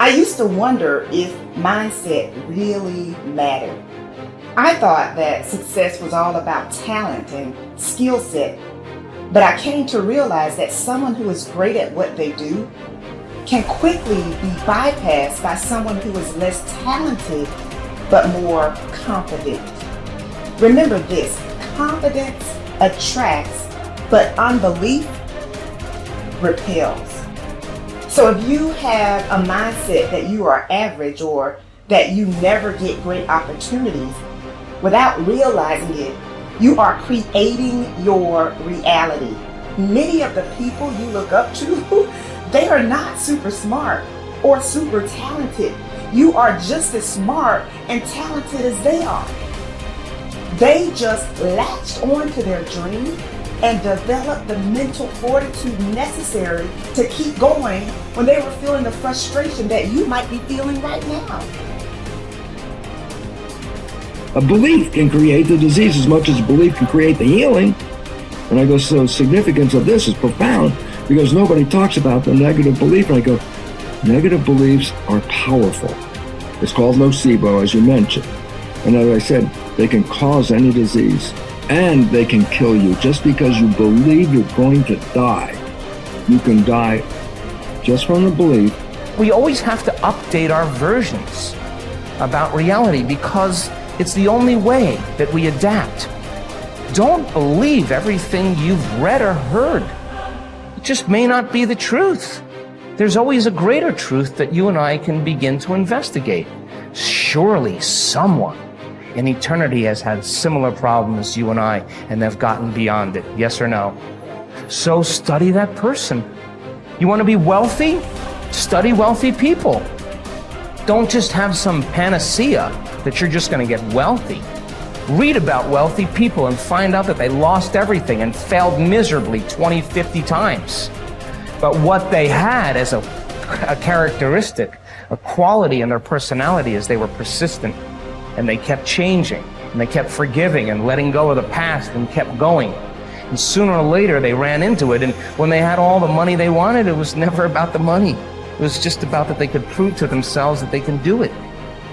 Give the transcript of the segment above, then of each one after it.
I used to wonder if mindset really mattered. I thought that success was all about talent and skill set, but I came to realize that someone who is great at what they do can quickly be bypassed by someone who is less talented but more confident. Remember this, confidence attracts, but unbelief repels. So if you have a mindset that you are average or that you never get great opportunities, without realizing it, you are creating your reality. Many of the people you look up to, they are not super smart or super talented. You are just as smart and talented as they are. They just latched onto their dream and developed the mental fortitude necessary to keep going when they were feeling the frustration that you might be feeling right now. A belief can create the disease as much as a belief can create the healing. And I go, so the significance of this is profound because nobody talks about the negative belief. And I go, negative beliefs are powerful. It's called nocebo, as you mentioned. And as I said, they can cause any disease and they can kill you. Just because you believe you're going to die, you can die just from the belief. We always have to update our versions about reality because it's the only way that we adapt. Don't believe everything you've read or heard. It just may not be the truth. There's always a greater truth that you and I can begin to investigate. Surely someone in eternity has had similar problems as you and I, and they've gotten beyond it. Yes or no? So study that person. You want to be wealthy? Study wealthy people. Don't just have some panacea that you're just going to get wealthy. Read about wealthy people and find out that they lost everything and failed miserably 20, 50 times. But what they had as a characteristic, a quality in their personality is they were persistent and they kept changing and they kept forgiving and letting go of the past and kept going. And sooner or later they ran into it, and when they had all the money they wanted, it was never about the money. It was just about that they could prove to themselves that they can do it.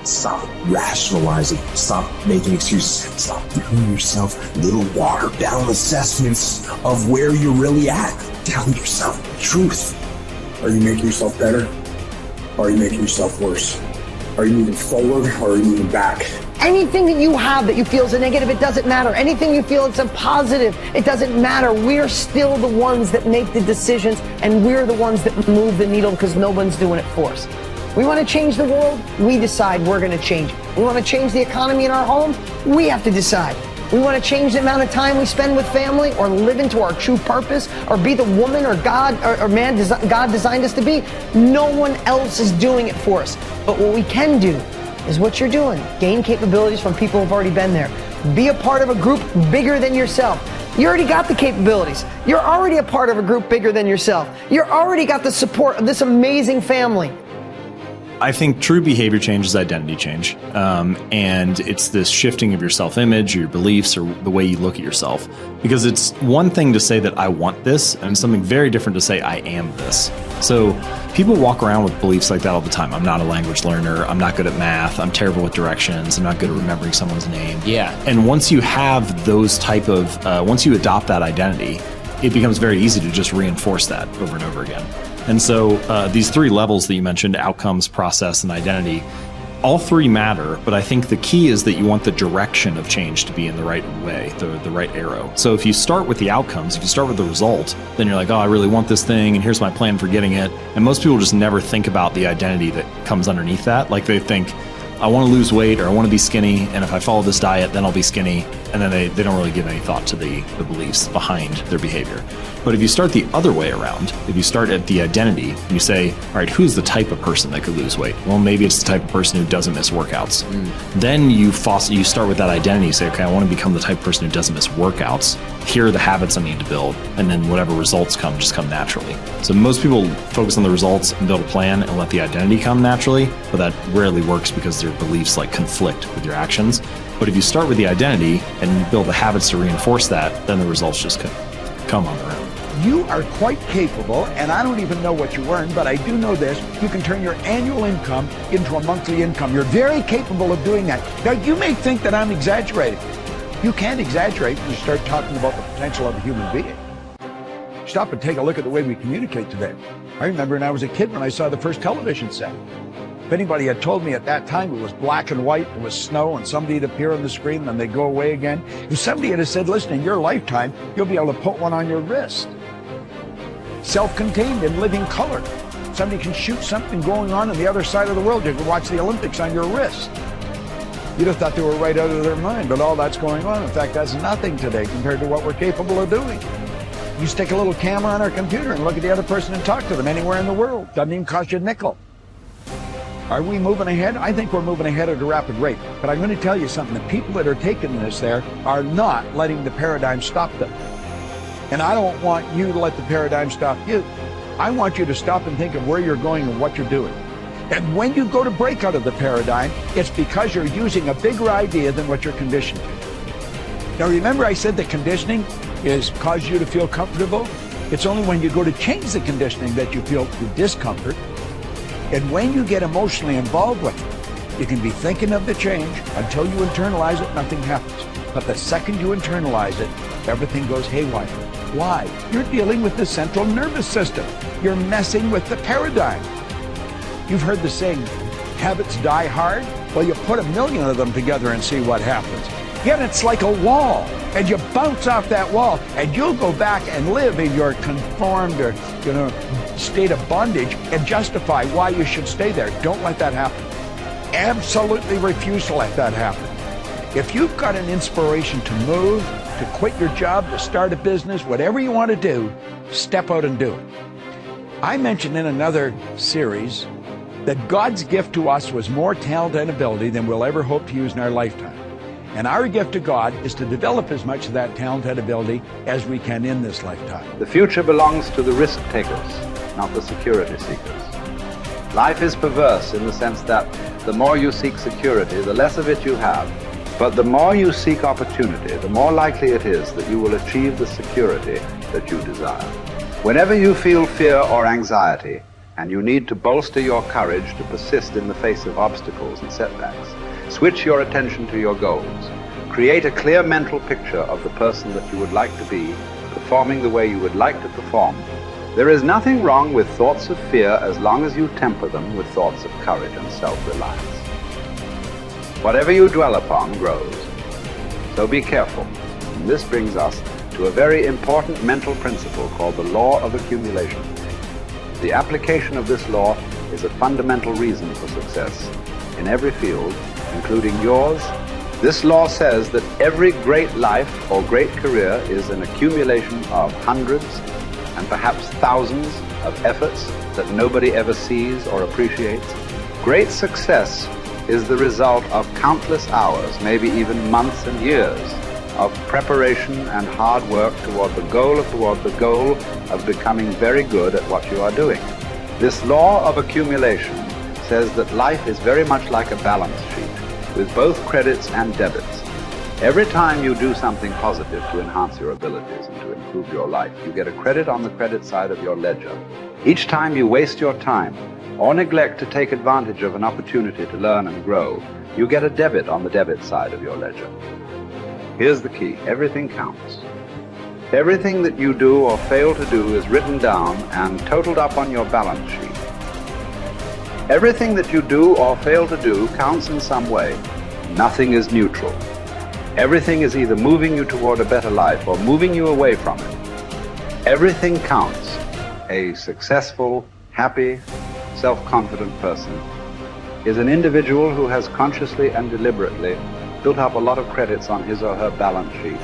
Stop rationalizing. Stop making excuses. Stop giving yourself little watered down assessments of where you're really at. Tell yourself the truth. Are you making yourself better? Or are you making yourself worse? Are you moving forward or are you moving back? Anything that you have that you feel is a negative, it doesn't matter. Anything you feel it's a positive, it doesn't matter. We're still the ones that make the decisions, and we're the ones that move the needle because no one's doing it for us. We want to change the world, we decide we're going to change it. We want to change the economy in our home, we have to decide. We want to change the amount of time we spend with family or live into our true purpose or be the woman or God or man God designed us to be. No one else is doing it for us. But what we can do is what you're doing. Gain capabilities from people who've already been there. Be a part of a group bigger than yourself. You already got the capabilities. You're already a part of a group bigger than yourself. You're already got the support of this amazing family. I think true behavior change is identity change. And it's this shifting of your self-image, or your beliefs, or the way you look at yourself. Because it's one thing to say that I want this, and something very different to say I am this. So people walk around with beliefs like that all the time. I'm not a language learner. I'm not good at math. I'm terrible with directions. I'm not good at remembering someone's name. Yeah. And once you have those type of, once you adopt that identity, it becomes very easy to just reinforce that over and over again. And so these three levels that you mentioned, outcomes, process, and identity, all three matter, but I think the key is that you want the direction of change to be in the right way, the right arrow. So if you start with the outcomes, if you start with the result, then you're like, oh, I really want this thing, and here's my plan for getting it. And most people just never think about the identity that comes underneath that. Like they think, I want to lose weight, or I want to be skinny, and if I follow this diet, then I'll be skinny. And then they don't really give any thought to the beliefs behind their behavior. But if you start the other way around, if you start at the identity, and you say, all right, who's the type of person that could lose weight? Well, maybe it's the type of person who doesn't miss workouts. Then you start with that identity. You say, okay, I want to become the type of person who doesn't miss workouts. Here are the habits I need to build. And then whatever results come, just come naturally. So most people focus on the results and build a plan and let the identity come naturally, but that rarely works because their beliefs like conflict with your actions. But if you start with the identity and you build the habits to reinforce that, then the results just come on their own. You are quite capable, and I don't even know what you earn, but I do know this. You can turn your annual income into a monthly income. You're very capable of doing that. Now, you may think that I'm exaggerating. You can't exaggerate when you start talking about the potential of a human being. Stop and take a look at the way we communicate today. I remember when I was a kid when I saw the first television set. If anybody had told me at that time it was black and white, it was snow, and somebody would appear on the screen and then they'd go away again. If somebody had said, listen, in your lifetime, you'll be able to put one on your wrist. Self-contained in living color. Somebody can shoot something going on the other side of the world. You can watch the Olympics on your wrist. You'd have thought they were right out of their mind, but all that's going on. In fact, that's nothing today compared to what we're capable of doing. You stick a little camera on our computer and look at the other person and talk to them anywhere in the world. Doesn't even cost you a nickel. Are we moving ahead? I think we're moving ahead at a rapid rate. But I'm going to tell you something. The people that are taking this there are not letting the paradigm stop them. And I don't want you to let the paradigm stop you. I want you to stop and think of where you're going and what you're doing. And when you go to break out of the paradigm, it's because you're using a bigger idea than what you're conditioned to. Now remember I said that conditioning is cause you to feel comfortable? It's only when you go to change the conditioning that you feel the discomfort. And when you get emotionally involved with it, you can be thinking of the change until you internalize it, nothing happens. But the second you internalize it, everything goes haywire. Why? You're dealing with the central nervous system. You're messing with the paradigm. You've heard the saying, habits die hard? Well, you put 1,000,000 of them together and see what happens. Yet it's like a wall, and you bounce off that wall, and you'll go back and live in your conformed or, state of bondage and justify why you should stay there. Don't let that happen. Absolutely refuse to let that happen. If you've got an inspiration to move, to quit your job, to start a business, whatever you want to do, step out and do it. I mentioned in another series that God's gift to us was more talent and ability than we'll ever hope to use in our lifetime. And our gift to God is to develop as much of that talent and ability as we can in this lifetime. The future belongs to the risk takers, not the security seekers. Life is perverse in the sense that the more you seek security, the less of it you have. But the more you seek opportunity, the more likely it is that you will achieve the security that you desire. Whenever you feel fear or anxiety, and you need to bolster your courage to persist in the face of obstacles and setbacks, switch your attention to your goals. Create a clear mental picture of the person that you would like to be, performing the way you would like to perform. There is nothing wrong with thoughts of fear as long as you temper them with thoughts of courage and self-reliance. Whatever you dwell upon grows. So be careful. And this brings us to a very important mental principle called the law of accumulation. The application of this law is a fundamental reason for success in every field, including yours. This law says that every great life or great career is an accumulation of hundreds and perhaps thousands of efforts that nobody ever sees or appreciates. Great success is the result of countless hours, maybe even months and years, of preparation and hard work toward the goal of becoming very good at what you are doing. This law of accumulation says that life is very much like a balance sheet with both credits and debits. Every time you do something positive to enhance your abilities and to improve your life, you get a credit on the credit side of your ledger. Each time you waste your time or neglect to take advantage of an opportunity to learn and grow, you get a debit on the debit side of your ledger. Here's the key. Everything counts. Everything that you do or fail to do is written down and totaled up on your balance sheet. Everything that you do or fail to do counts in some way. Nothing is neutral. Everything is either moving you toward a better life or moving you away from it. Everything counts. A successful, happy, self-confident person is an individual who has consciously and deliberately built up a lot of credits on his or her balance sheet.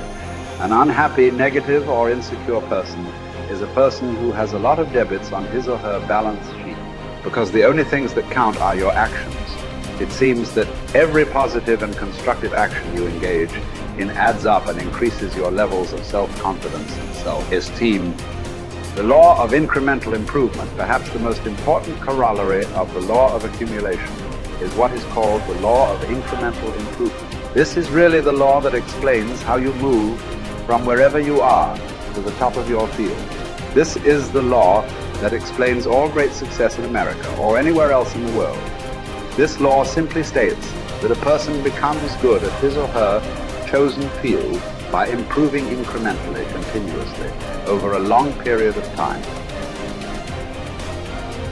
An unhappy, negative, or insecure person is a person who has a lot of debits on his or her balance sheet, because the only things that count are your actions. It seems that every positive and constructive action you engage in adds up and increases your levels of self-confidence and self-esteem. The law of incremental improvement, perhaps the most important corollary of the law of accumulation, is what is called the law of incremental improvement. This is really the law that explains how you move from wherever you are to the top of your field. This is the law that explains all great success in America or anywhere else in the world. This law simply states that a person becomes good at his or her chosen field by improving incrementally, continuously, over a long period of time.